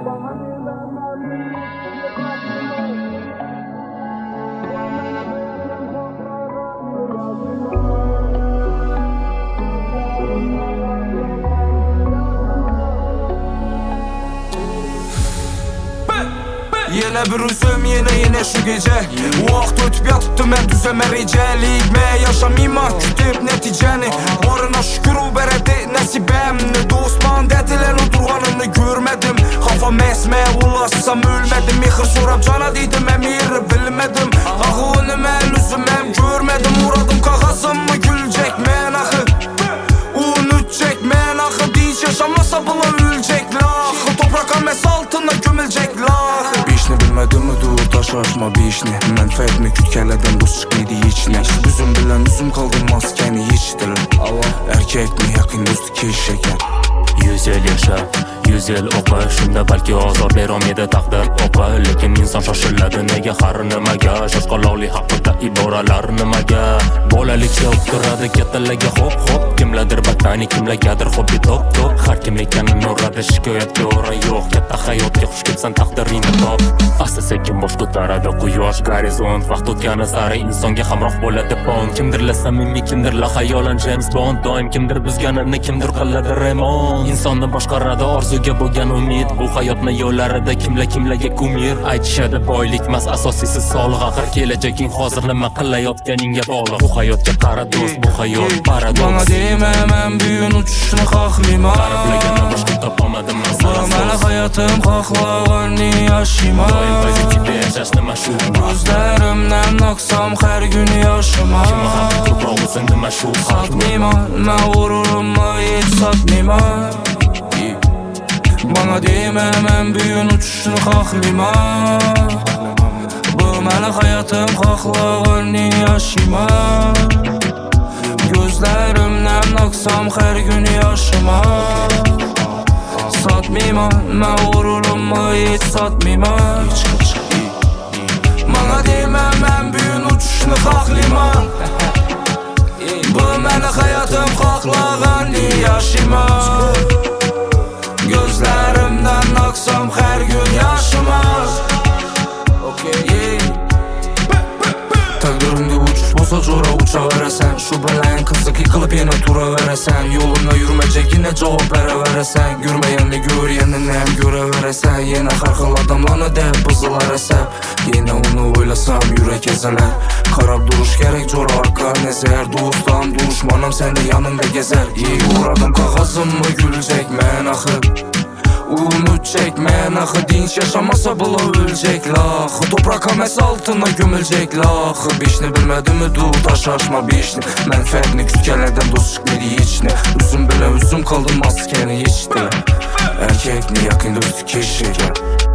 Yine bir üzüm yine şu gece Vaxt ötüp yatıbdı mən düzəməricə Ligməyə yaşamayma kütüb nəticəni Varına şükür o bərədi nəsibəmni Dostman dədilən o durğanını görmədim Xafam əsməyə ulaşsam ölmədim Mixir sorab cana deydim əmir bilmədim Axı onu mən üzüməm görmədim Uradım qağasım mı gülecek mən axı Unutacak mən axı Dinç yaşamasa bula ölecek laxı Toprağa məs altına gömülecek laxı Bişni bilmədim mi dur daşaşma bişni Mənfəətini kütkələdən dost çıxmaydı içni Üzüm bilən üzüm qaldı maskəni içdir Erkekni yakın dost keş şeker 100 yıl yaşa, 100 yıl oku Shunda balki ozor berolmaydi taqdir o'qi Lekin inson shoshiladi nega har nimaga Shoshqaloqlik haqida iboralar nimaga Bolalikda uqtiradi kattalarga hop hop Kimlardir batani, kimlargadir hobbi top top Har kim ekanini uradi shikoyatga o'rin yo'q Katta hayotga xush kelsan taqdiringni top Asta sekin bosh ko'taradi quyosh gorizont Vaqt o'tgani sari insonga hamroh bo'ladi bond Kimdirlar samimiy, kimdirlar xayolan James Bond Doim kimdir buzganini, kimdir qiladi remont Insonni boshqaradi orzuga bo'lgan umid Bu hayotni yo'llarida kimlarga kumir Aytishadi boylik mas asosiysi sog'liq Axir kelajaging hozir nima qilayotganingga bog'liq Bu hayotga qara do'st, bu hayot paradoks Bana deyme mən büyün uçuşunu xaxlima Qarablagandan boshqa topolmadim man Bu məni həyatım xaxlağını yaşayma Doim pozitivda yashashni mashhur Gözlərimdən aksam hər gün yaşıma Kimə haqq ko'proq o'zingni mashhur Satmayma, mən g'ururumni heç satmayma Bana deyme mən büyün uçuşunu xaxlima Bu məni həyatım xaxlağını yaşayma Gözlərimdən aksam hər gün yaşıma Satmayma, mən g'ururumni heç satmayma Bana deyme mən büyün uçuşunu xaxlima Bu məni həyatım xaxlağını yaşayma Gözlərimdən aksam hər gün yaşıma Təqdirimdə uçuş bolsa cora uça verəsən Şu bələn qızıq yıqılıb yenə tura verəsən Yolunda yürüməcək yenə cavab verə verəsən Görməyənli görəyəni nəm görə verəsən Yenə xərxıl adamlarına dəb bızılar əsəb Yenə onu oylasam yürək əzələr Qarab duruş gərək cora arqa nəzər Dostam duruşmanam sən də yanımda gəzər Uradım qağazım mı gülecek mən axı Unutacak mən axı Dinç yaşamasa bula ölecek laxı Toprağa məs altına gömülecek laxı Bişni bilmədim mi dur daşaşma bişni Mənfəətini kütkələrdən dost çıxmaydı içni Üzüm bilən üzüm qaldı maskəni içdi Erkekni yakın dost keş şeker